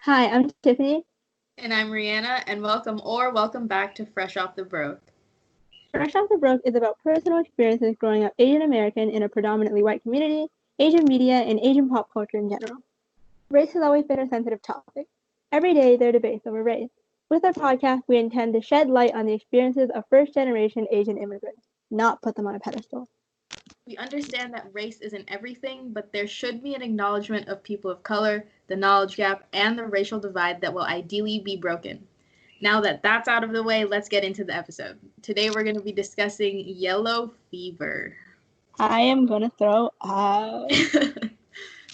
Hi, I'm Tiffany. And I'm Rihanna, and welcome back to Fresh Off the Broke. Fresh Off the Brook is about personal experiences growing up Asian American in a predominantly white community, Asian media, and Asian pop culture in general. Race has always been a sensitive topic. Every day there are debates over race. With our podcast, we intend to shed light on the experiences of first generation Asian immigrants, not put them on a pedestal. We understand that race isn't everything, but there should be an acknowledgement of people of color, the knowledge gap, and the racial divide that will ideally be broken. Now that that's out of the way, let's get into the episode. Today we're going to be discussing yellow fever. I am gonna throw out.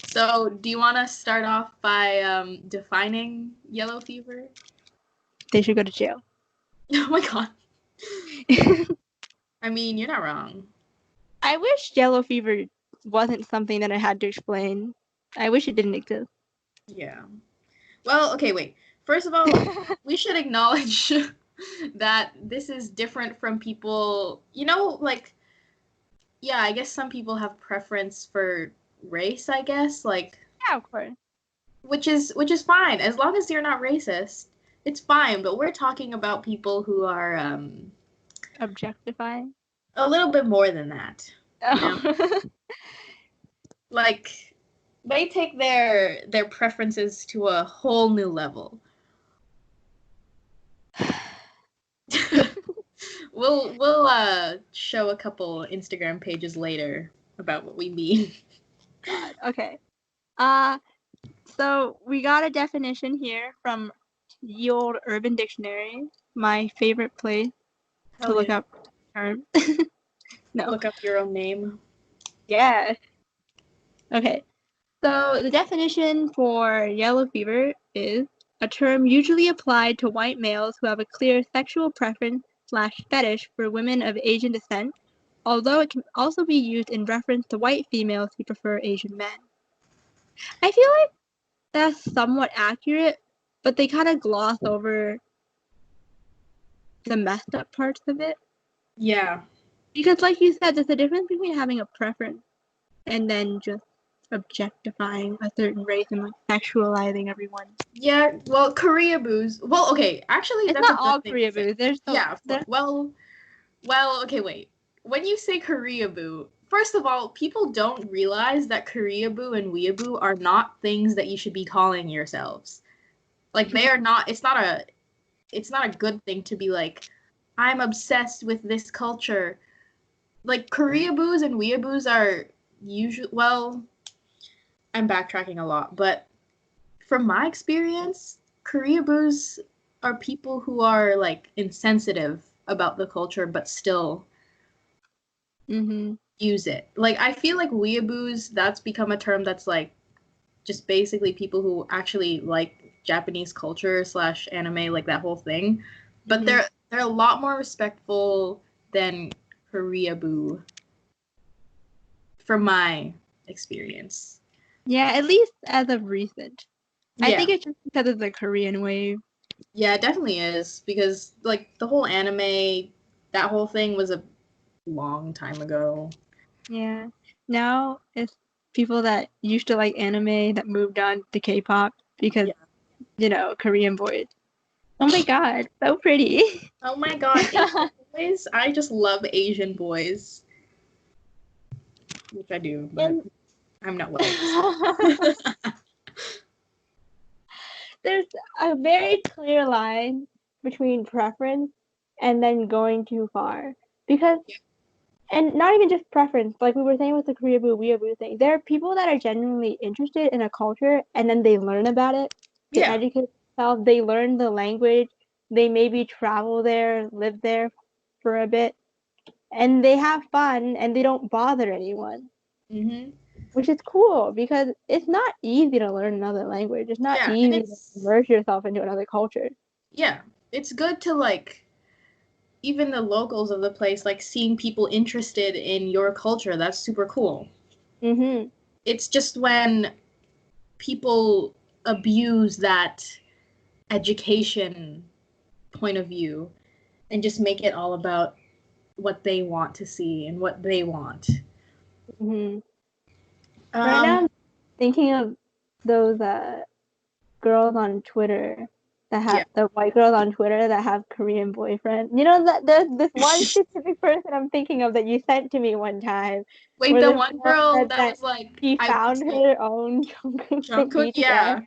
So, do you want to start off by defining yellow fever? They should go to jail. Oh my god. I mean, you're not wrong. I wish yellow fever wasn't something that I had to explain. I wish it didn't exist. Yeah. Well, okay, wait. First of all, we should acknowledge that this is different from people, yeah, I guess some people have preference for race, I guess, Yeah, of course. which is fine as long as you're not racist. It's fine, but we're talking about people who are Objectifying. a little bit more than that. You know? Oh. Like they take their preferences to a whole new level. We'll show a couple Instagram pages later about what we mean. God. Okay. So we got a definition here from the old Urban Dictionary, my favorite place to look up terms. No. Look up your own name. Yeah. Okay. So the definition for yellow fever is a term usually applied to white males who have a clear sexual preference / fetish for women of Asian descent, although it can also be used in reference to white females who prefer Asian men. I feel like that's somewhat accurate, but they kind of gloss over the messed up parts of it. Yeah. Because like you said, there's a difference between having a preference and then just objectifying a certain race and like sexualizing everyone. Yeah, well, Koreaboos. Well, okay, actually, It's that's not a all good thing to say. Koreaboos. There's Yeah, well, okay, wait. When you say Koreaboo, first of all, people don't realize that Koreaboo and Weeaboo are not things that you should be calling yourselves. Like they are not. It's not a good thing to be like, I'm obsessed with this culture. Like Koreaboos and Weeaboos are usually, well, I'm backtracking a lot, but from my experience, Koreaboos are people who are like insensitive about the culture but still use it. Like I feel like weeaboos, that's become a term that's like just basically people who actually like Japanese culture / anime, like that whole thing. But they're a lot more respectful than Koreaboo from my experience. Yeah, at least as of recent. Yeah. I think it's just because of the Korean wave. Yeah, it definitely is because like the whole anime, that whole thing was a long time ago. Yeah. Now it's people that used to like anime that moved on to K-pop because, Korean boys. Oh my god, so pretty. Oh my god, Asian boys. I just love Asian boys. Which I do, but I'm not white. There's a very clear line between preference and then going too far. Because, and not even just preference, like we were saying with the Koreaboo, weeaboo thing, there are people that are genuinely interested in a culture and then they learn about it to educate themselves. They learn the language. They maybe travel there, live there for a bit, and they have fun and they don't bother anyone. Which is cool because it's not easy to learn another language. It's not easy to immerse yourself into another culture. Yeah, it's good to like even the locals of the place, like seeing people interested in your culture. That's super cool. It's just when people abuse that education point of view and just make it all about what they want to see and what they want. Right now, I'm thinking of those girls on Twitter that have Yeah. the white girls on Twitter that have Korean boyfriends. You know that there's this one specific person I'm thinking of that you sent to me one time. Wait, Where the this one girl girl said that that was like, she I found was her own Jungkook from Jungkook, BTS. yeah.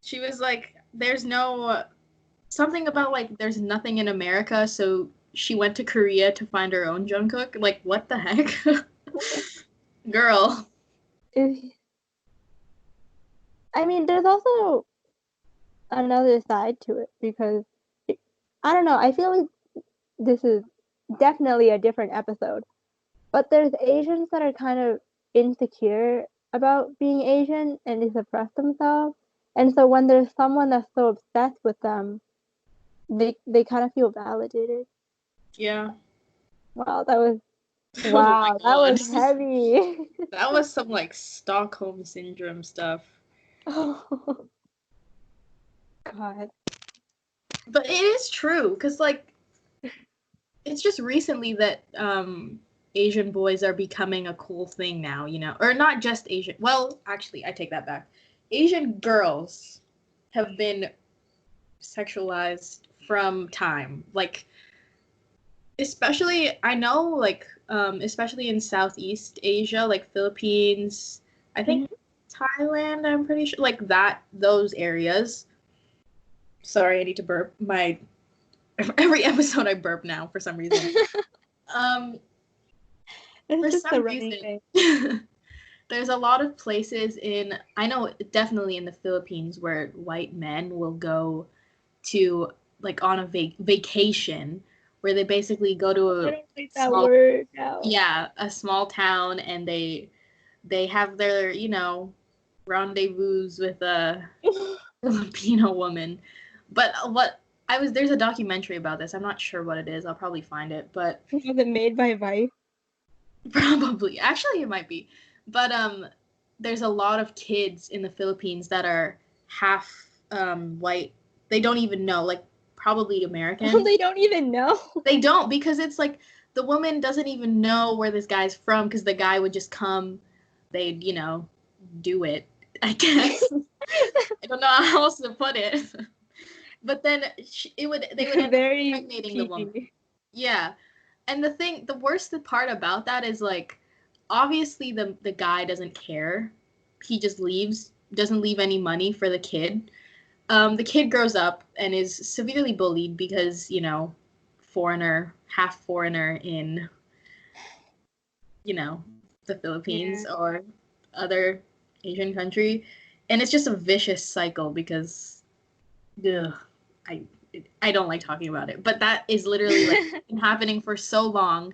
She was like, there's no something about like there's nothing in America, so she went to Korea to find her own Jungkook. Like, what the heck? Girl. I mean, there's also another side to it because I don't know. I feel like this is definitely a different episode, but there's Asians that are kind of insecure about being Asian and they suppress themselves. And so when there's someone that's so obsessed with them, they kind of feel validated. Yeah. Wow, that was Oh my wow, that god. was heavy. That was some like Stockholm syndrome stuff. Oh God. But it is true, because like it's just recently that Asian boys are becoming a cool thing now, you know. Or not just Asian. Well, actually, I take that back. Asian girls have been sexualized from time. Like especially I know like especially in Southeast Asia, like Philippines, I think Thailand, I'm pretty sure, like that those areas. Sorry, I need to burp. My every episode I burp now for some reason. Um It's for just a some running reason thing. there's a lot of places in I know definitely in the Philippines where white men will go to like on a vacation where they basically go to I a don't like that small word now. a small town and they have their, you know, rendezvous with a Filipino woman. But what I was there's a documentary about this. I'm not sure what it is. I'll probably find it, but Was it made by Vice? probably. Actually it might be. But there's a lot of kids in the Philippines that are half white. They don't even know, like probably American. They don't even know. They don't because it's like the woman doesn't even know where this guy's from because the guy would just come, they'd, you know, do it, I guess. I don't know how else to put it. But then they would end up Very impregnating the woman. PG. Yeah. And the worst part about that is like obviously the guy doesn't care. He just leaves, doesn't leave any money for the kid. The kid grows up and is severely bullied because, you know, foreigner, half foreigner in, you know, the Philippines or other Asian country. And it's just a vicious cycle because ugh, I don't like talking about it. But that is literally like been happening for so long.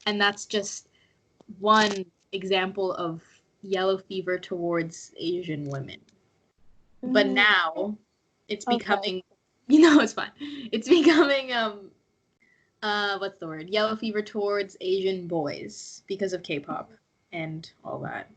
And that's just one example of yellow fever towards Asian women. But now it's becoming you know it's fine. It's becoming what's the word? Yellow fever towards Asian boys because of K-pop and all that.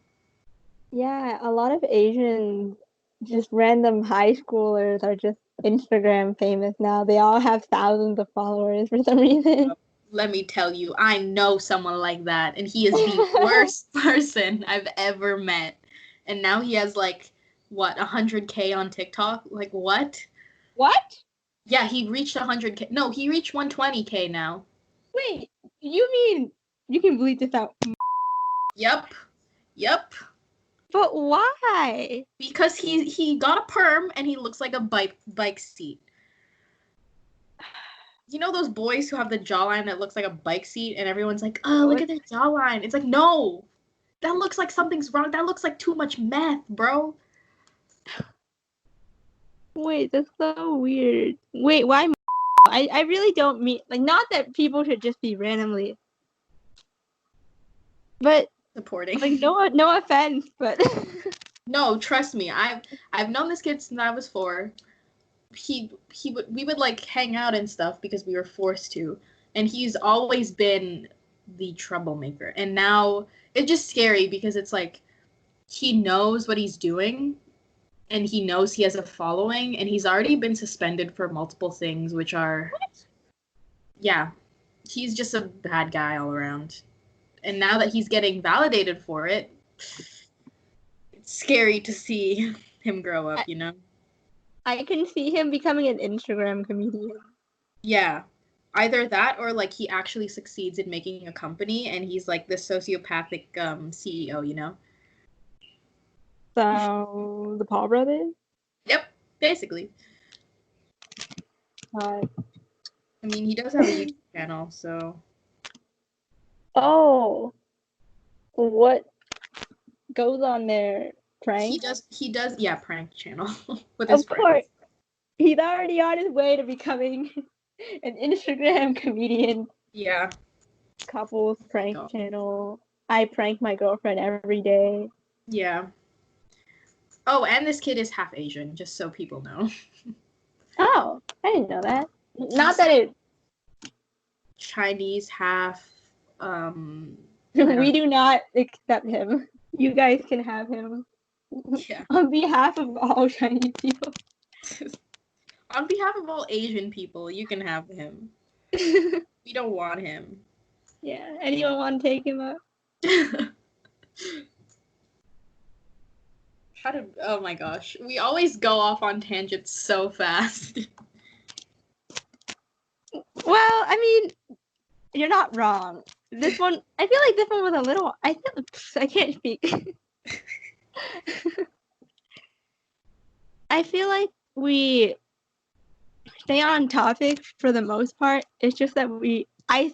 Yeah, a lot of Asian, just random high schoolers are just Instagram famous now. They all have thousands of followers for some reason. Let me tell you, I know someone like that, and he is the worst person I've ever met. And now he has like what 100K on TikTok. Like what? What? Yeah, he reached 100K. No, he reached 120K now. Wait, you mean you can bleep this out? Yep. Yep. But why? Because he got a perm and he looks like a bike seat. You know those boys who have the jawline that looks like a bike seat and everyone's like, oh, look at their jawline. It's like, no, that looks like something's wrong. That looks like too much meth, bro. Wait, that's so weird. Wait, why? I really don't mean like not that people should just be randomly, but Supporting. like no offense, but No, trust me. I've known this kid since I was 4. We would like hang out and stuff because we were forced to, and he's always been the troublemaker. And now it's just scary because it's like he knows what he's doing and he knows he has a following and he's already been suspended for multiple things which are yeah, he's just a bad guy all around. And now that he's getting validated for it, it's scary to see him grow up, you know. I can see him becoming an Instagram comedian. Yeah. Either that or like he actually succeeds in making a company and he's like this sociopathic CEO, you know? So the Paul brothers. Yep, basically. Uh, I mean, he does have a YouTube channel, so oh, what goes on there? Prank? he does yeah, prank channel with his Of friends. course, he's already on his way to becoming an Instagram comedian. Yeah. Couples prank God. channel. I prank my girlfriend every day. Yeah. Oh, and this kid is half Asian, just so people know. Oh, I didn't know that. Not that it. Chinese, half We do not accept him. You guys can have him. Yeah. On behalf of all Chinese people. On behalf of all Asian people, you can have him. We don't want him. Yeah. Anyone want to take him up? Oh my gosh. We always go off on tangents so fast. Well, I mean, you're not wrong. This one, I feel like this one was a little. I can't speak. I feel like we stay on topic for the most part. It's just that I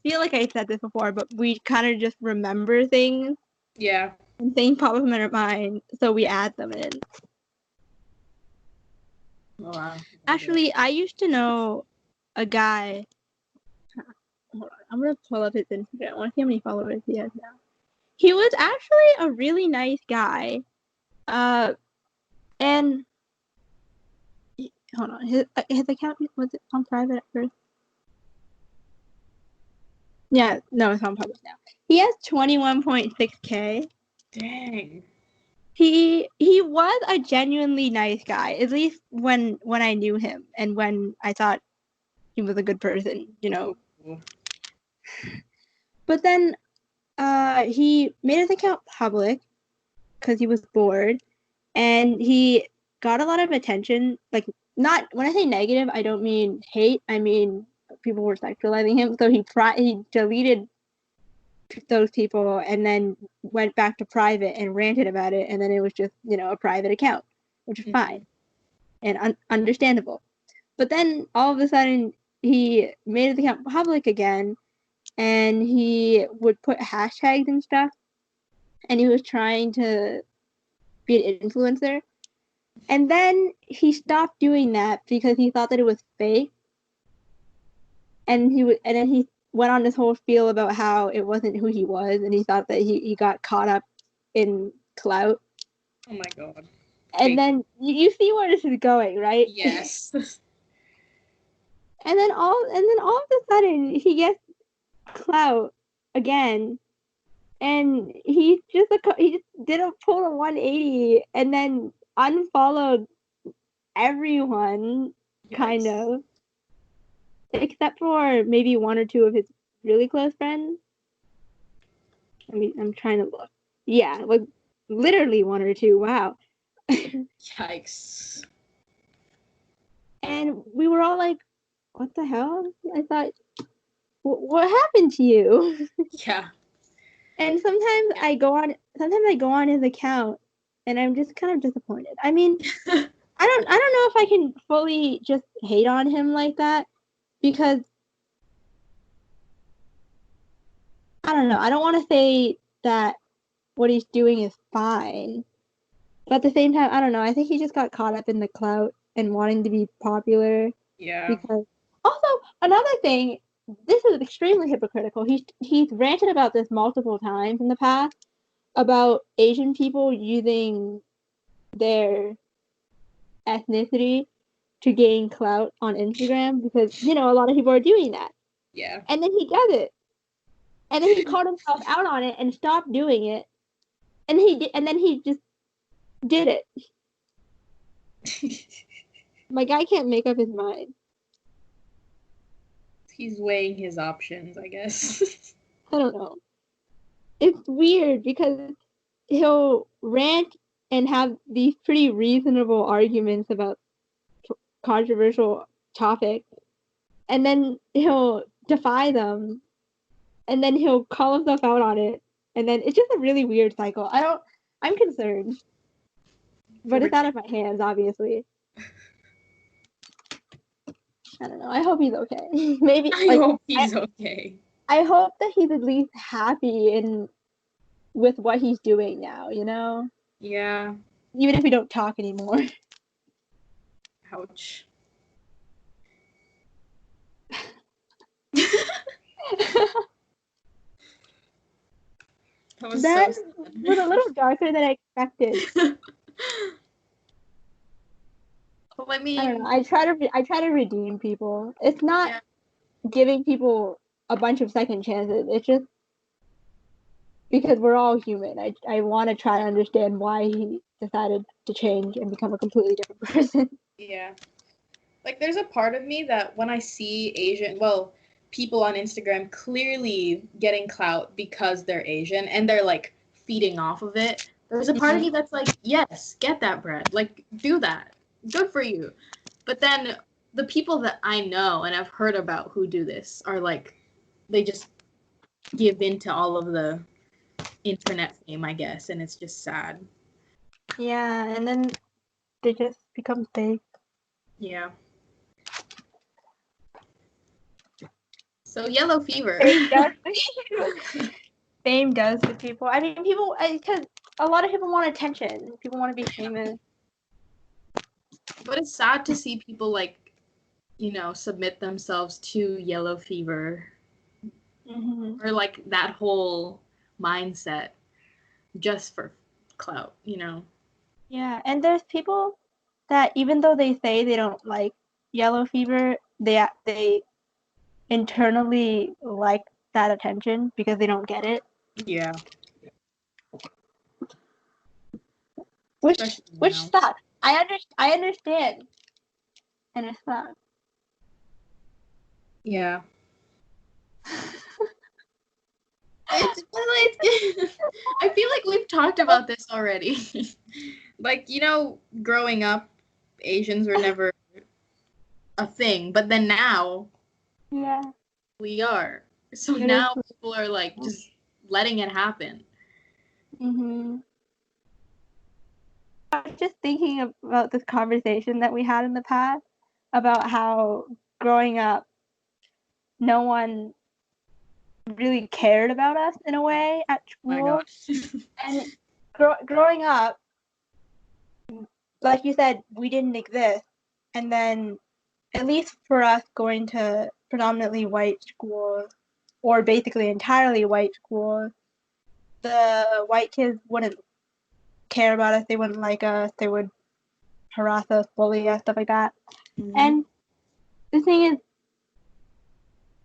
feel like I said this before, but we kind of just remember things. Yeah. And things pop up in our mind, so we add them in. Oh, wow. Actually, I used to know a guy. Hold on, I'm gonna pull up his Instagram. I want to see how many followers he has now. He was actually a really nice guy. And hold on, his account was it on private at first? Yeah, no, it's on public now. He has 21.6K. Dang. He was a genuinely nice guy, at least when I knew him and when I thought he was a good person, you know. But then he made his account public because he was bored, and he got a lot of attention. Like, not when I say negative, I don't mean hate. I mean people were sexualizing him. So he deleted those people and then went back to private and ranted about it, and then it was just, you know, a private account, which is fine and understandable. But then all of a sudden he made his account public again, and he would put hashtags and stuff, and he was trying to be an influencer. And then he stopped doing that because he thought that it was fake. And then he went on this whole spiel about how it wasn't who he was, and he thought that he got caught up in clout. Oh my god. And Fake. then you see where this is going, right? Yes. and then all of a sudden he gets clout again, and he just did a full 180 and then unfollowed everyone, kind of, except for maybe one or two of his really close friends. I mean, I'm trying to look. Yeah, like literally one or two. Wow. Yikes. And we were all like, what the hell? I thought, what happened to you? Yeah. And sometimes I go on his account and I'm just kind of disappointed. I mean, I don't know if I can fully just hate on him like that, because I don't know. I don't want to say that what he's doing is fine, but at the same time, I don't know. I think he just got caught up in the clout and wanting to be popular. Yeah. Because also another thing, this is extremely hypocritical. He's ranted about this multiple times in the past about Asian people using their ethnicity to gain clout on Instagram, because, you know, a lot of people are doing that. Yeah. And then he does it. And then he called himself out on it and stopped doing it. And then he just did it. My guy can't make up his mind. He's weighing his options, I guess. I don't know. It's weird because he'll rant and have these pretty reasonable arguments about controversial topic, and then he'll defy them, and then he'll call himself out on it, and then it's just a really weird cycle. I'm concerned, but it's out of my hands, obviously. I don't know. I hope he's okay. Maybe I hope he's okay. I hope that he's at least happy with what he's doing now, you know? Yeah. Even if we don't talk anymore. Ouch. That was That so was a little darker than I expected. Well, I mean, I don't know. I try to redeem people. It's not giving people a bunch of second chances. It's just because we're all human. I want to try to understand why he decided to change and become a completely different person. Yeah. Like, there's a part of me that when I see people on Instagram clearly getting clout because they're Asian and they're, like, feeding off of it, there's a part of me that's like, yes, get that bread. Like, do that. Good for you. But then the people that I know and I've heard about who do this are, like, they just give in to all of the internet fame, I guess, and it's just sad. Yeah, and then they just become fake. Yeah. So yellow fever. Fame does to people. I mean, because a lot of people want attention. People want to be famous. But it's sad to see people, like, you know, submit themselves to yellow fever. Or, like, that whole mindset just for clout, you know? Yeah, and there's people that even though they say they don't like yellow fever, they internally like that attention because they don't get it. Yeah. Which sucks. I understand. And it sucks. Yeah. I feel like we've talked about this already. Like, you know, growing up, Asians were never a thing, but then now we are. So now people are, like, just letting it happen. I was just thinking about this conversation that we had in the past about how growing up, no one really cared about us in a way at school. Oh my gosh. And growing up, like you said, we didn't exist. And then, at least for us going to predominantly white schools, or basically entirely white schools, the white kids wouldn't care about us. They wouldn't like us. They would harass us, bully us, stuff like that. And the thing is,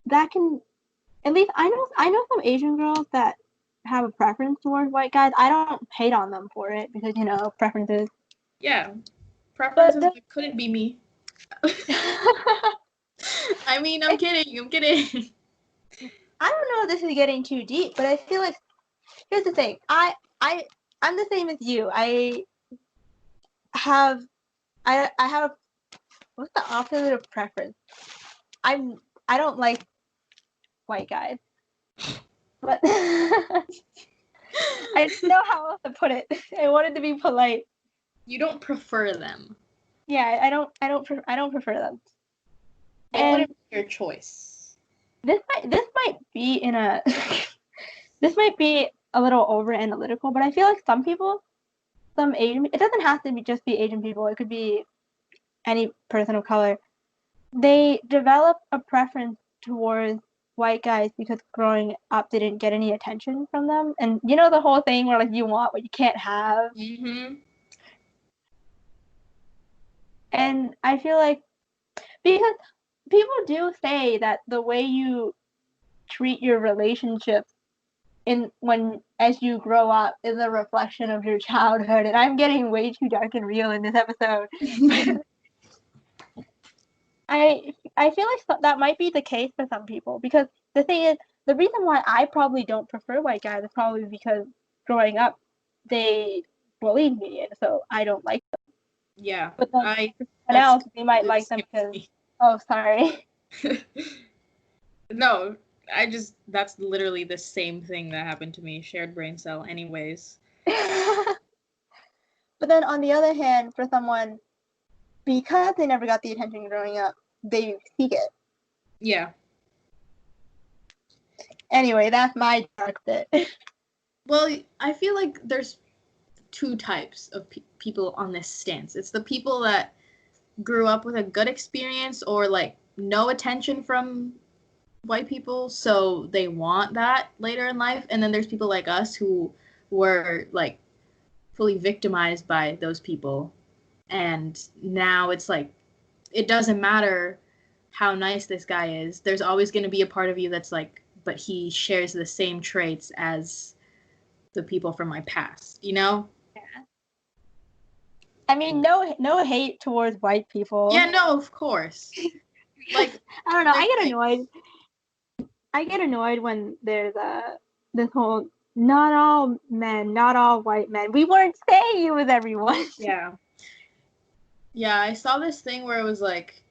that can, at least I know some Asian girls that have a preference towards white guys. I don't hate on them for it because, you know, preferences. Yeah. Preferences couldn't be me. I mean, I'm kidding. I don't know if this is getting too deep, but I feel like, here's the thing. I'm the same as you. I have a, what's the opposite of preference? I don't like white guys. But I didn't know how else to put it. I wanted to be polite. You don't prefer them. Yeah, I don't prefer them. What would be your choice? This might be in a this might be a little over analytical, but I feel like some people, some Asian, it doesn't have to just be Asian people. It could be any person of color. They develop a preference towards white guys because growing up they didn't get any attention from them, and you know the whole thing where like you want what you can't have. And I feel like, because people do say that the way you treat your relationships as you grow up is a reflection of your childhood, and I'm getting way too dark and real in this episode. I feel like that might be the case for some people, because the thing is, the reason why I probably don't prefer white guys is probably because growing up they bullied me, and so I don't like them. Yeah. But then for someone else, they might like them because, oh, sorry. No, that's literally the same thing that happened to me. Shared brain cell anyways. But then on the other hand, for someone, because they never got the attention growing up, they seek it. Yeah. Anyway, that's my dark bit. Well, I feel like there's two types of people on this stance. It's the people that grew up with a good experience or like no attention from white people, so they want that later in life. And then there's people like us who were like fully victimized by those people. And now it's like, it doesn't matter how nice this guy is. There's always going to be a part of you that's like, but he shares the same traits as the people from my past, you know? Yeah. I mean, no hate towards white people. Yeah, no, of course. Like, I don't know. I get annoyed when there's this whole not all men, not all white men. We weren't saying it was everyone. Yeah. Yeah, I saw this thing where it was like,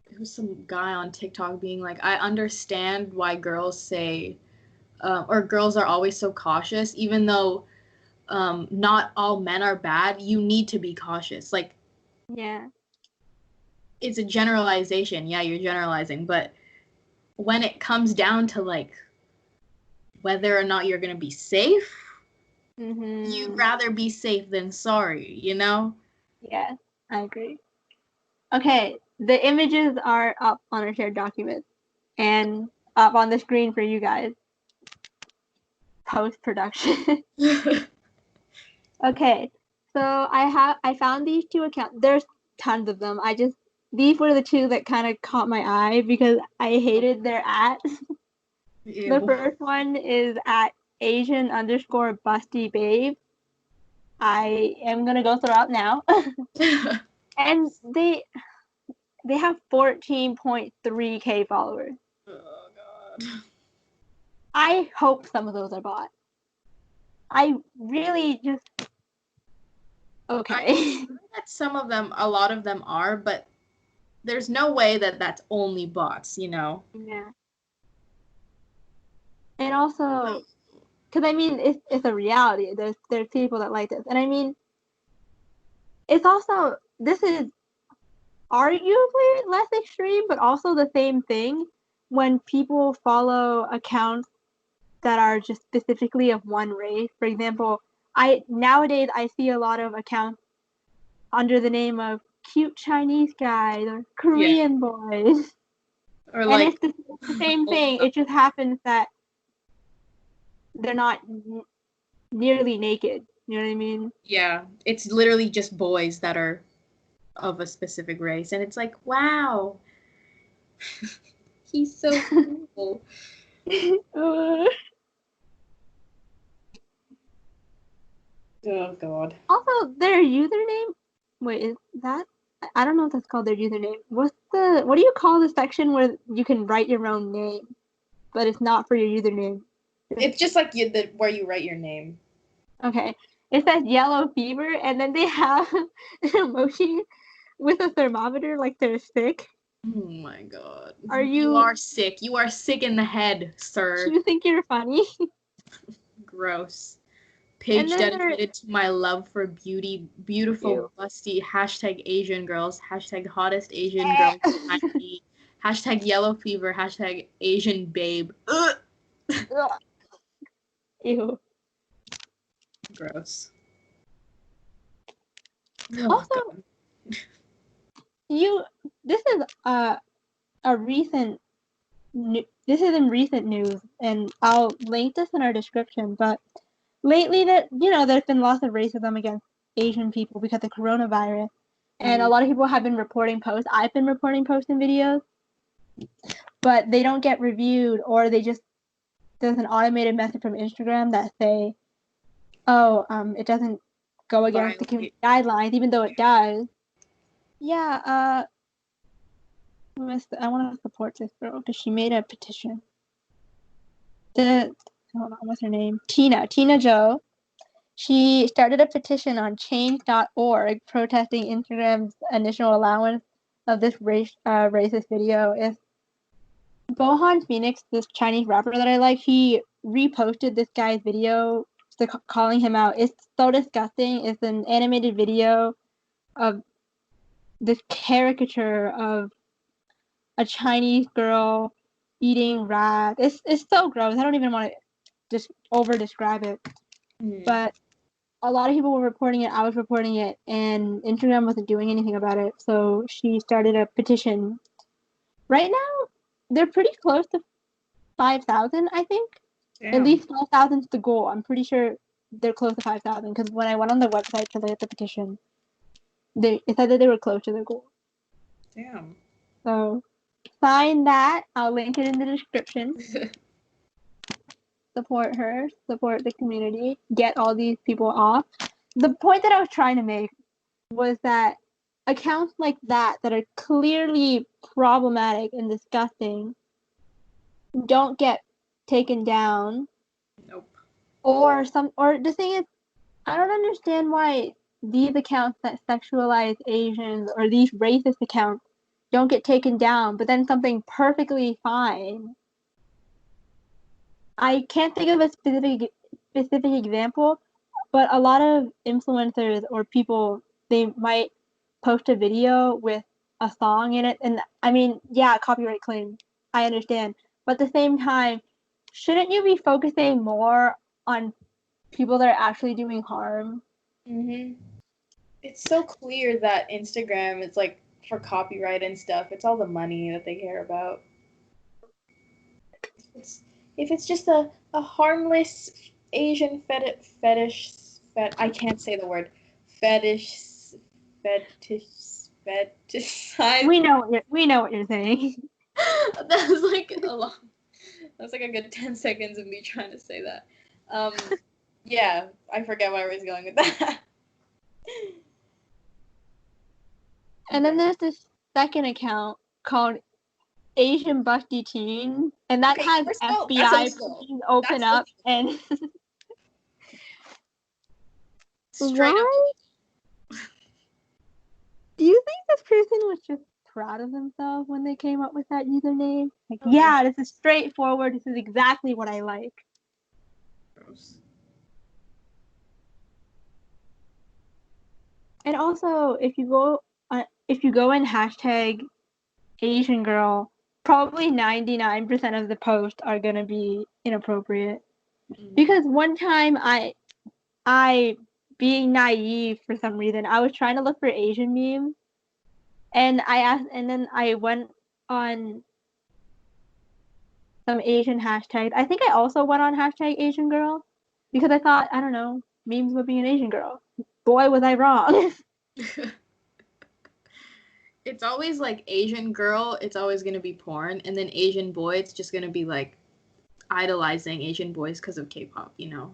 it was some guy on TikTok being like, I understand why girls say, or girls are always so cautious, even though not all men are bad. You need to be cautious. Like, Yeah. it's a generalization. Yeah, you're generalizing, but when it comes down to like whether or not you're gonna be safe, you'd rather be safe than sorry, you know? Yes, I agree. Okay, the images are up on our shared document and up on the screen for you guys. Post-production. Okay, so I found these two accounts. There's tons of them. These were the two that kind of caught my eye because I hated their @. The first one is at Asian_busty babe. I am gonna go through it now. And they have 14.3K followers. Oh god. I hope some of those are bought. I really just okay. I think that a lot of them are, but there's no way that that's only bots, you know? Yeah. And also, because I mean, it's a reality. There's people that like this, and I mean, it's also this is arguably less extreme, but also the same thing when people follow accounts that are just specifically of one race. For example, nowadays I see a lot of accounts under the name of cute Chinese guys or Korean boys. Or and like, it's the same thing. It just happens that they're not nearly naked. You know what I mean? yeah, it's literally just boys that are of a specific race, and it's like, wow, he's so cool. Oh god. Also, their username. Wait, is that? I don't know if that's called their username. What do you call the section where you can write your own name, but it's not for your username? It's just like where you write your name. Okay. It says yellow fever, and then they have an emoji with a thermometer like they're sick. Oh my god. You are sick. You are sick in the head, sir. You think you're funny? Gross. Page dedicated to my love for beautiful, busty, #Asian girls, #hottest Asian girls, #yellow fever, #Asian babe. Ugh. Ew. Gross. Also, this is a recent. This is in recent news, and I'll link this in our description. But lately, there's been lots of racism against Asian people because of coronavirus, and a lot of people have been reporting posts. I've been reporting posts and videos, but they don't get reviewed, or there's an automated message from Instagram that say, "Oh, it doesn't go against the community guidelines," even though it does. Yeah, I want to support this girl because she made a petition. Hold on, what's her name? Tina Zhou. She started a petition on change.org protesting Instagram's initial allowance of this racist video. If Bohan Phoenix, this Chinese rapper that I like, he reposted this guy's video calling him out. It's so disgusting. It's an animated video of this caricature of a Chinese girl eating rat. It's so gross. I don't even want to just over describe it. But a lot of people were reporting it. I was reporting it, and Instagram wasn't doing anything about it. So she started a petition. Right now, they're pretty close to 5,000, I think. Damn. At least 5,000 is the goal. I'm pretty sure they're close to 5,000 because when I went on the website to look at the petition, it said that they were close to the goal. Damn. So sign that. I'll link it in the description. Support her. Support the community. Get all these people off. The point that I was trying to make was that accounts like that are clearly problematic and disgusting don't get taken down. Nope. Or the thing is, I don't understand why these accounts that sexualize Asians or these racist accounts don't get taken down, but then something perfectly fine. I can't think of a specific example, but a lot of influencers or people, they might post a video with a song in it, and I mean, yeah, copyright claim, I understand. But at the same time, shouldn't you be focusing more on people that are actually doing harm? Mm-hmm. It's so clear that Instagram is like for copyright and stuff. It's all the money that they care about. If it's just a harmless Asian fetish, I can't say the word. Fetish. We know what you're saying. That was like a long. That was like a good 10 seconds of me trying to say that. Yeah, I forget where I was going with that. And then there's this second account called Asian Busty Teen, and that has FBI open up and. Straight up. Do you think this person was just proud of themselves when they came up with that username? Like, yeah, this is straightforward. This is exactly what I like. Gross. And also, if you go in hashtag Asian girl, probably 99% of the posts are gonna be inappropriate. Mm-hmm. Because one time I being naive for some reason, I was trying to look for Asian memes, and then I went on some Asian hashtags. I think I also went on hashtag Asian girl because I thought, I don't know, memes would be an Asian girl. Boy, was I wrong. It's always like Asian girl, it's always going to be porn, and then Asian boy, it's just going to be like idolizing Asian boys because of K-pop, you know?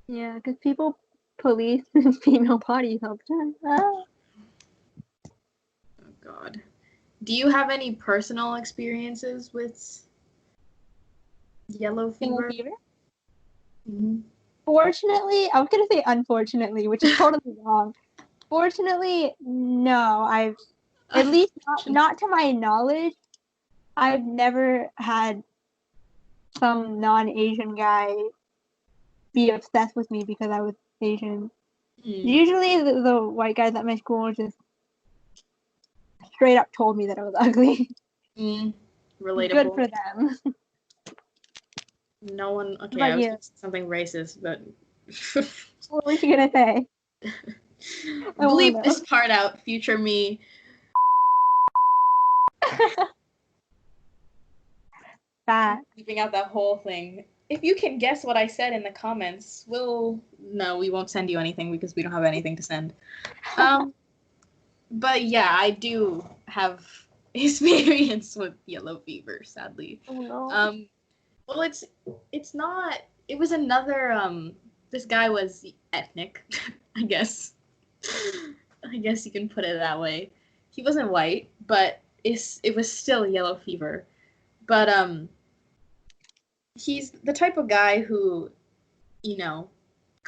Yeah, because people police female bodies all the time. Ah. Oh, God. Do you have any personal experiences with yellow fever? Mm-hmm. Fortunately, I was going to say unfortunately, which is totally wrong. Fortunately, no. I've, at least not to my knowledge, I've never had some non-Asian guy be obsessed with me because I was Asian. Usually the white guys at my school just straight up told me that I was ugly. Relatable. Good for them. No one. Okay, I was going to say something racist, but. What were you gonna say? Bleep this part out, future me. That. Bleeping out that whole thing. If you can guess what I said in the comments, no, we won't send you anything because we don't have anything to send. But yeah, I do have experience with yellow fever, sadly. Oh no. Well, it's not. It was another. This guy was ethnic, I guess. I guess you can put it that way. He wasn't white, but it was still yellow fever. But he's the type of guy who, you know,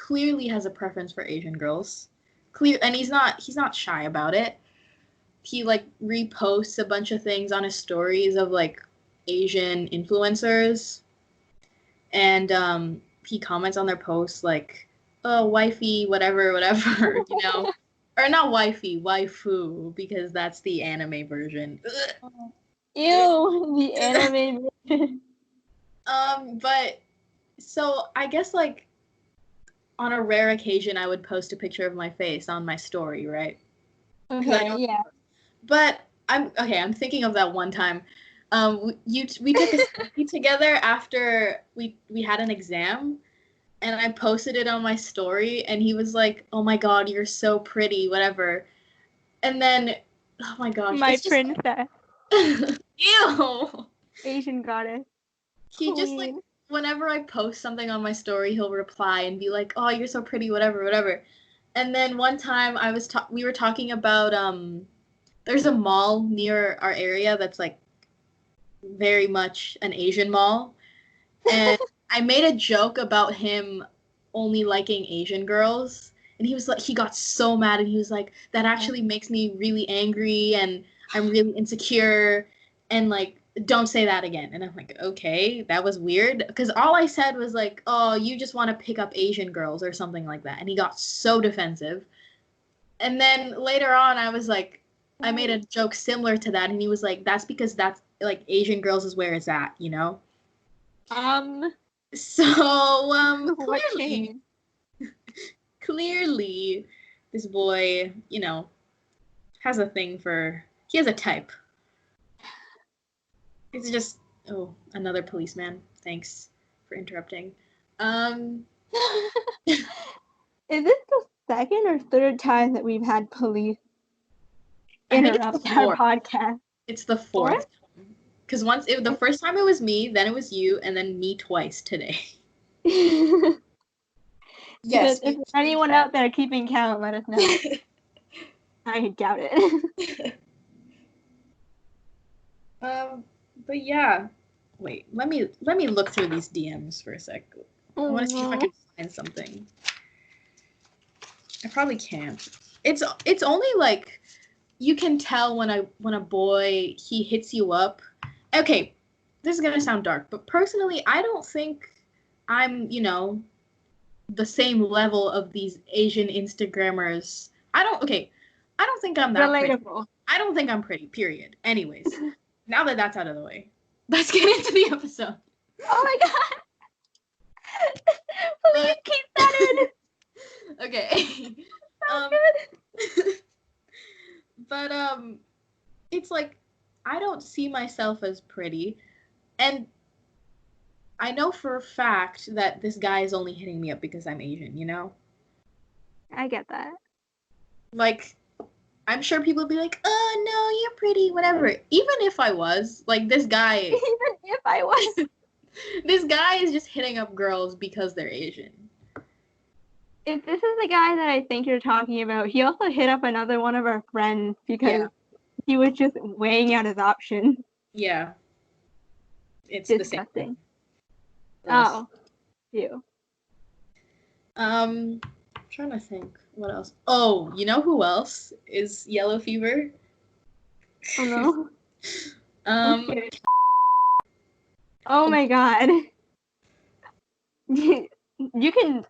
clearly has a preference for Asian girls. And he's not shy about it. He like reposts a bunch of things on his stories of like Asian influencers, and he comments on their posts like, "Oh, wifey, whatever, whatever," you know, or not wifey, waifu, because that's the anime version. Ew, the anime. But so I guess like on a rare occasion I would post a picture of my face on my story, right? Okay, yeah. But I'm thinking of that one time. We took a selfie together after we had an exam, and I posted it on my story, and he was like, "Oh my God, you're so pretty," whatever. And then, oh my gosh, My it's just princess. ew. Asian goddess. He just like whenever I post something on my story, he'll reply and be like, "Oh, you're so pretty," whatever, whatever. And then one time we were talking about there's a mall near our area that's like very much an Asian mall, and I made a joke about him only liking Asian girls, and he was like, he got so mad, and he was like, that actually makes me really angry, and I'm really insecure, and like, don't say that again. And I'm like, okay, that was weird, because all I said was like, oh, you just want to pick up Asian girls or something like that, and he got so defensive. And then later on, I was like, I made a joke similar to that, and he was like, that's because that's like Asian girls is where it's at, you know? So, what changed? clearly, this boy, you know, has a thing for, he has a type. It's just, oh, another policeman. Thanks for interrupting. Is this the second or third time that we've had police interrupt our podcast? It's the fourth. Because the first time it was me, then it was you, and then me twice today. Yes. If anyone out there keeping count, let us know. I doubt it. But yeah. Wait, let me look through these DMs for a sec. I want to see if I can find something. I probably can't. It's only like you can tell when a boy he hits you up. Okay, this is gonna sound dark, but personally, I don't think I'm, you know, the same level of these Asian Instagrammers. I don't think I'm that relatable. Pretty. I don't think I'm pretty, period. Anyways, now that that's out of the way, let's get into the episode. Oh my God. Please keep that in. Okay. Good. But it's like I don't see myself as pretty, and I know for a fact that this guy is only hitting me up because I'm Asian, you know? I get that. Like, I'm sure people would be like, "Oh no, you're pretty," whatever. Even if I was, like, this guy. Even if I was. This guy is just hitting up girls because they're Asian. If this is the guy that I think you're talking about, he also hit up another one of our friends because he was just weighing out his options. Yeah. It's disgusting. The same. Oh, you. I'm trying to think. What else? Oh, you know who else is yellow fever? Oh no. Okay. Oh my God. You can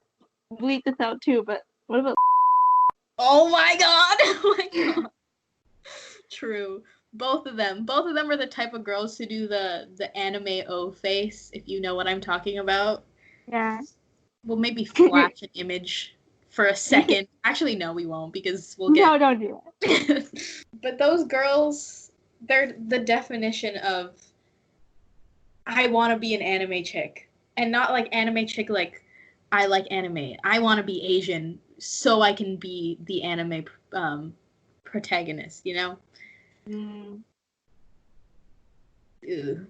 bleep this out too, but what about? Oh my God! Oh my God! True. Both of them are the type of girls who do the anime O face, if you know what I'm talking about. Yeah. We'll maybe flash an image for a second. Actually, no, we won't, because we'll get... No, don't do that. But those girls, they're the definition of I want to be an anime chick. And not like anime chick like I like anime. I want to be Asian so I can be the anime protagonist, you know? Ew.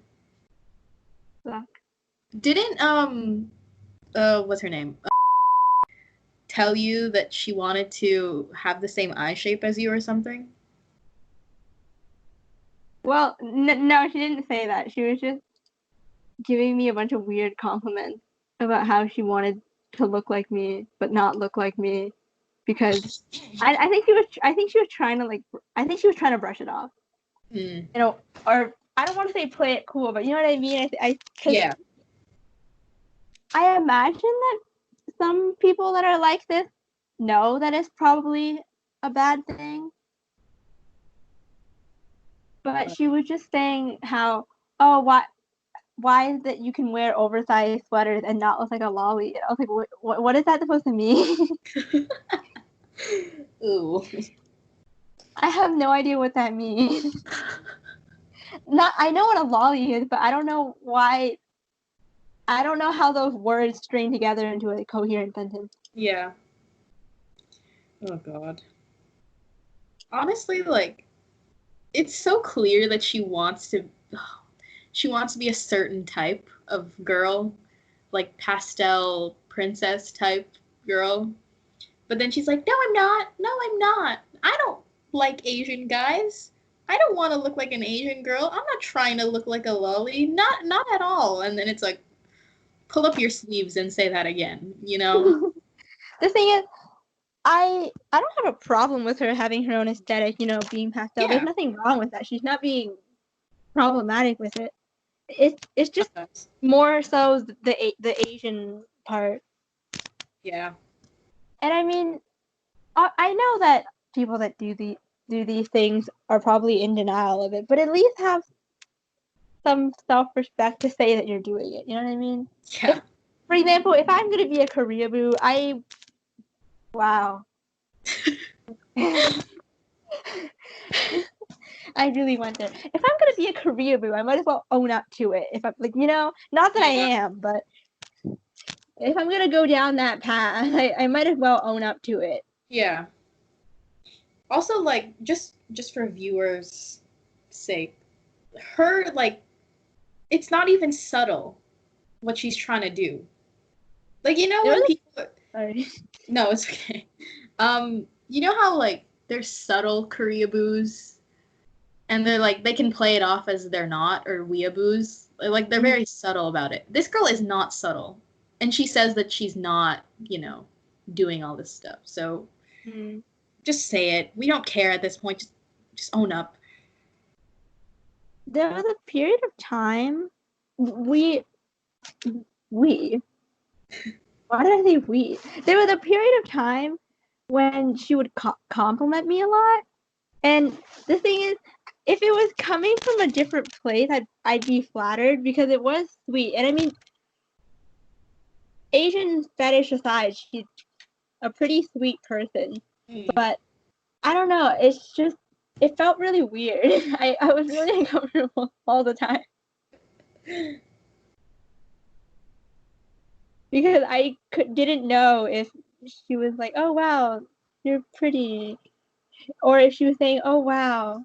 Fuck. Didn't what's her name? Tell you that she wanted to have the same eye shape as you or something? Well, no, she didn't say that. She was just giving me a bunch of weird compliments about how she wanted to look like me, but not look like me, because I think she was trying to brush it off. Mm. You know, or I don't want to say play it cool, but you know what I mean. Yeah. I imagine that some people that are like this know that it's probably a bad thing. But she was just saying how, oh, why is that you can wear oversized sweaters and not look like a lolly? And I was like, what is that supposed to mean? Ooh. I have no idea what that means. I know what a lolly is, but I don't know why. I don't know how those words string together into a coherent sentence. Yeah. Oh God. Honestly, like, it's so clear that she wants to be a certain type of girl, like pastel princess type girl. But then she's like, "No, I'm not. No, I'm not. I don't like Asian guys. I don't want to look like an Asian girl. I'm not trying to look like a lolly. Not at all." And then it's like, pull up your sleeves and say that again, you know? The thing is, I don't have a problem with her having her own aesthetic, you know, being pastel. Yeah. There's nothing wrong with that. She's not being problematic with it. It's just more so the Asian part. Yeah. And I mean, I know that people that do these things are probably in denial of it, but at least have some self-respect to say that you're doing it. You know what I mean? Yeah. For example, if I'm gonna be a Koreaboo, wow. I really went there. If I'm gonna be a Koreaboo, I might as well own up to it. If I'm like, you know, not that I am, but if I'm gonna go down that path, I might as well own up to it. Yeah. Also, like, just for viewers' sake, her, like, it's not even subtle what she's trying to do. Like, you know, when people... Sorry. No, it's okay. You know how, like, there's subtle Koreaboos, and they're like, they can play it off as they're not, or weeaboos. Like, they're very subtle about it. This girl is not subtle. And she says that she's not, you know, doing all this stuff. So, just say it. We don't care at this point. Just own up. There was a period of time we why did I say we? There was a period of time when she would compliment me a lot, and the thing is, if it was coming from a different place, I'd be flattered because it was sweet. And I mean, Asian fetish aside, she's a pretty sweet person. But I don't know, it's just, it felt really weird. I was really uncomfortable all the time. Because I didn't know if she was like, oh wow, you're pretty. Or if she was saying, oh wow,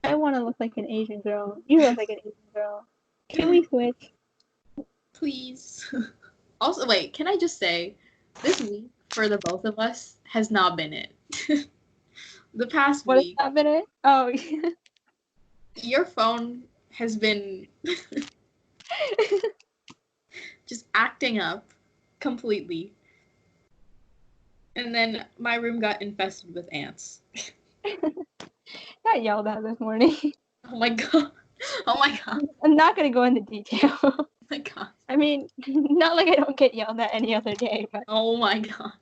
I want to look like an Asian girl. You look like an Asian girl. Can we switch? Please. Also, wait, can I just say, this week for the both of us has not been it. The past What week. has that been it? Oh. Your phone has been just acting up completely. And then my room got infested with ants. Got yelled at this morning. Oh my god. Oh my god. I'm not going to go into detail. Oh my god. I mean, not like I don't get yelled at any other day, but... Oh my god.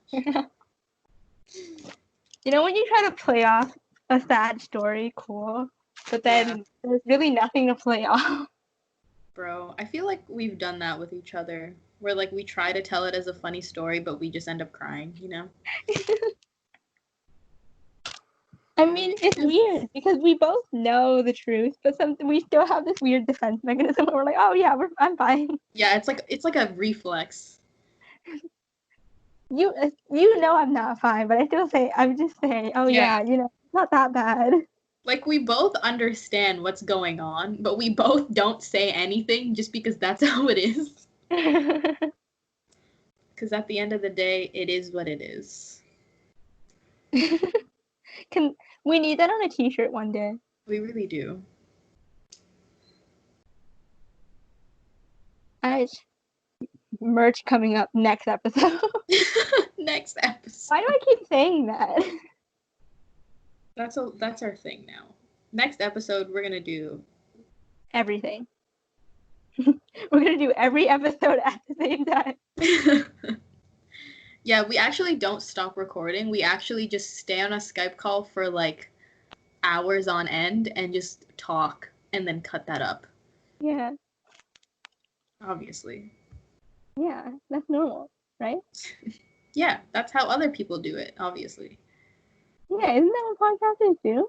You know when you try to play off a sad story, cool, but then there's really nothing to play off. Bro, I feel like we've done that with each other. Where, like, we try to tell it as a funny story, but we just end up crying, you know? I mean, it's weird because we both know the truth, but we still have this weird defense mechanism where we're like, oh yeah, I'm fine. Yeah, it's like a reflex. You know I'm not fine, but I'm just saying, oh yeah, you know, it's not that bad. Like, we both understand what's going on, but we both don't say anything just because that's how it is. Because at the end of the day, it is what it is. We need that on a t-shirt one day. We really do. merch coming up next episode. Next episode. Why do I keep saying that? That's our thing now. Next episode, we're gonna do everything. We're gonna do every episode at the same time. Yeah, we actually don't stop recording. We actually just stay on a Skype call for like hours on end and just talk and then cut that up. Yeah. Obviously. Yeah, that's normal, right? Yeah, that's how other people do it, obviously. Yeah, isn't that what podcasters do?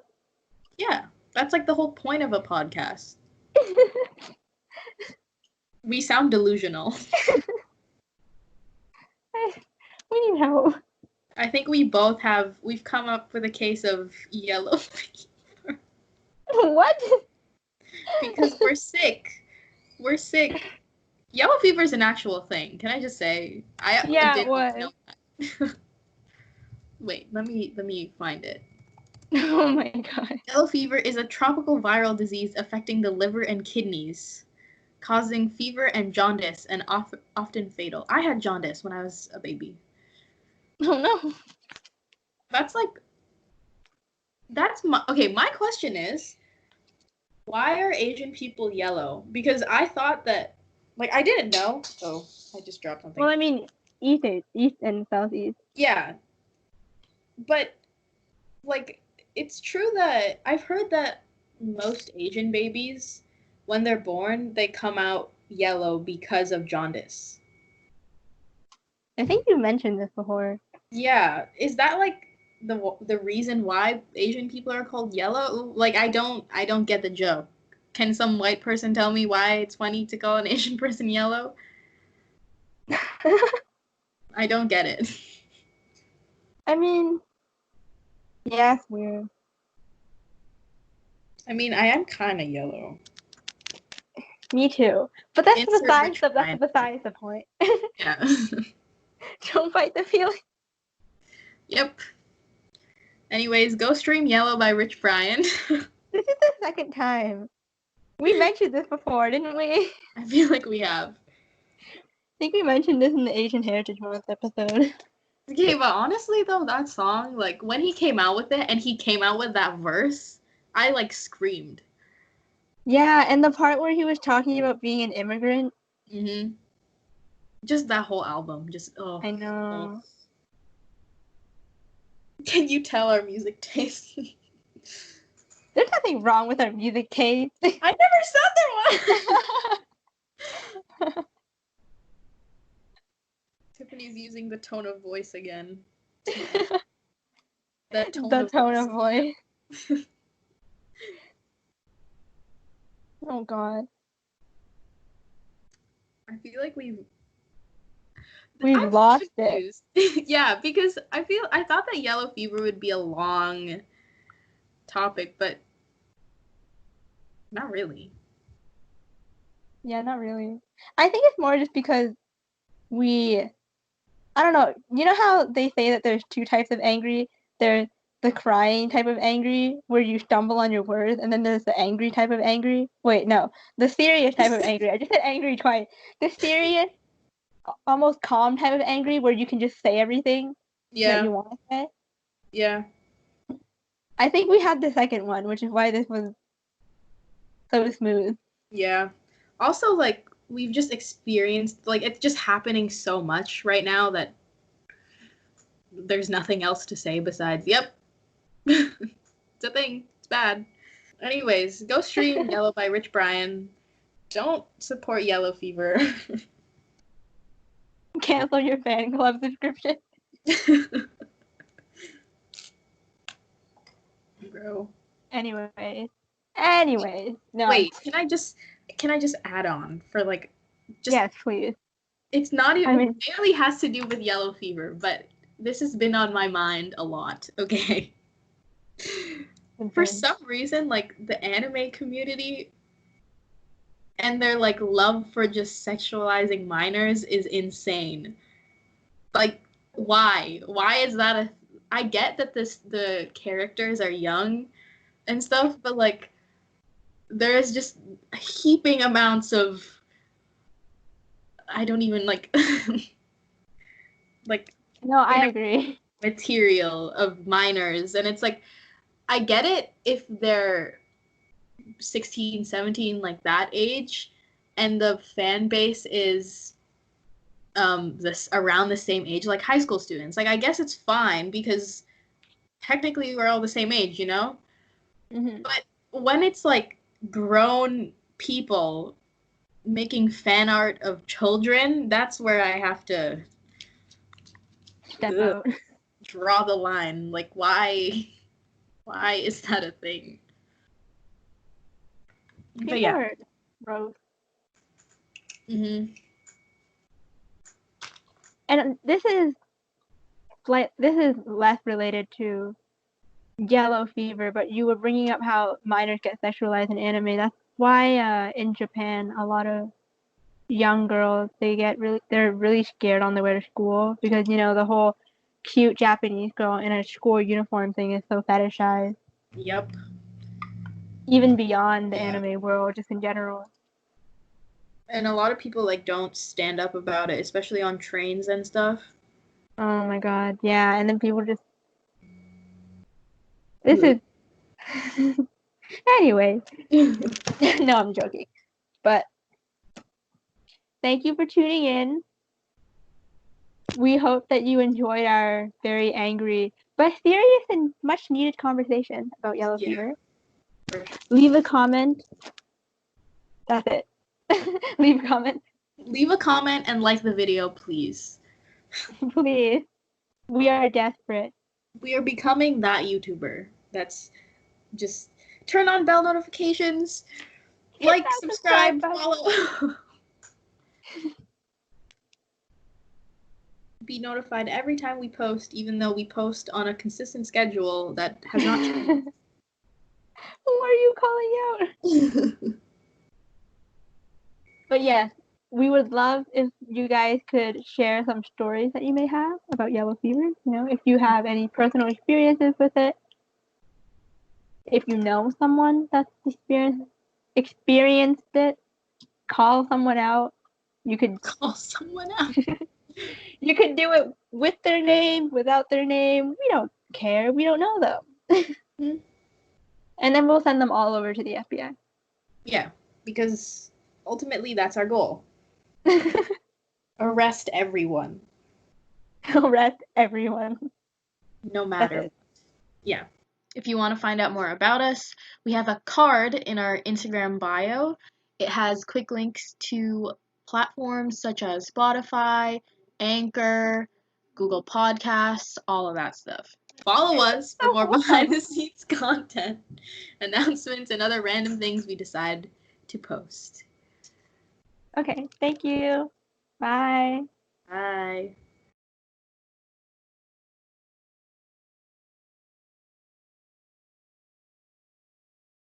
Yeah, that's like the whole point of a podcast. We sound delusional. We need help. I think we've come up with a case of yellow fever. What? Because we're sick. We're sick. Yellow fever is an actual thing. Can I just say? I didn't know that. Wait, let me find it. Oh my god. Yellow fever is a tropical viral disease affecting the liver and kidneys, causing fever and jaundice, and often fatal. I had jaundice when I was a baby. Oh no. My question is, why are Asian people yellow? Because I thought that, like, I didn't know. Oh, I just dropped something. Well, I mean, East and Southeast. Yeah. But, like, it's true that I've heard that most Asian babies, when they're born, they come out yellow because of jaundice. I think you mentioned this before. Yeah. Is that, like, the reason why Asian people are called yellow? Like, I don't get the joke. Can some white person tell me why it's funny to call an Asian person yellow? I don't get it. I mean, yeah, it's weird. I mean, I am kind of yellow. Me too. But that's besides the point. Yeah. Don't fight the feeling. Yep. Anyways, go stream Yellow by Rich Brian. This is the second time. We mentioned this before, didn't we? I feel like we have. I think we mentioned this in the Asian Heritage Month episode. Okay, but honestly though, that song, like, when he came out with it and he came out with that verse, I, like, screamed. Yeah, and the part where he was talking about being an immigrant. Mm-hmm. Just that whole album, oh. I know. Oh. Can you tell our music taste? There's nothing wrong with our music taste. I never said there was. Tiffany's using the tone of voice again. The tone of voice. Oh god. I feel like we've lost it. Yeah, because I thought that yellow fever would be a long topic, but not really. Yeah, not really. I think it's more just because I don't know. You know how they say that there's two types of angry? There's the crying type of angry, where you stumble on your words, and then there's the angry type of angry. Wait, no. The serious type of angry. I just said angry twice. The serious, almost calm type of angry, where you can just say everything that you want to say. Yeah. I think we had the second one, which is why this was so smooth. Yeah. Also, like, we've just experienced, like, it's just happening so much right now that there's nothing else to say besides, yep. It's a thing. It's bad. Anyways, go stream Yellow by Rich Brian. Don't support Yellow Fever. Cancel your fan club subscription. Bro. Anyways, no. Wait, can I just add on for, like, just... Yes, please. It's not even... it barely has to do with yellow fever, but this has been on my mind a lot, okay? For some reason, like, the anime community and their, like, love for just sexualizing minors is insane. Like, why? Why is that I get that the characters are young and stuff, but, like, there is just heaping amounts of I don't even like like No, I agree. material of minors, and it's like I get it if they're 16, 17, like that age, and the fan base is this around the same age, like high school students. Like I guess it's fine because technically we're all the same age, you know? Mm-hmm. But when it's like grown people making fan art of children, that's where I have to Step out. draw the line. Like why is that a thing? But yeah. Keyboard. Rose. Mm-hmm. And this is less related to yellow fever, but you were bringing up how minors get sexualized in anime. That's why in Japan a lot of young girls they're really scared on their way to school because the whole cute Japanese girl in a school uniform thing is so fetishized. Yep. Even beyond the anime world, just in general. And a lot of people like don't stand up about it, especially on trains and stuff. Oh my god, yeah, and then people just this is anyway. No, I'm joking. But thank you for tuning in. We hope that you enjoyed our very angry but serious and much needed conversation about yellow fever. Leave a comment. That's it. Leave a comment. Leave a comment and like the video, please. Please. We are desperate. We are becoming that YouTuber. That's just turn on bell notifications, like, subscribe, follow. Be notified every time we post, even though we post on a consistent schedule that has not changed. Who are you calling out? But yes, we would love if you guys could share some stories that you may have about yellow fever. If you have any personal experiences with it. If you know someone that's experienced it, call someone out. You could call someone out. You could do it with their name, without their name. We don't care. We don't know them. Mm-hmm. And then we'll send them all over to the FBI. Yeah, because ultimately that's our goal. Arrest everyone. Arrest everyone. No matter. Yeah. If you want to find out more about us, we have a card in our Instagram bio. It has quick links to platforms such as Spotify, Anchor, Google Podcasts, all of that stuff. Follow us for more behind-the-scenes content, announcements, and other random things we decide to post. Okay, thank you. Bye. Bye.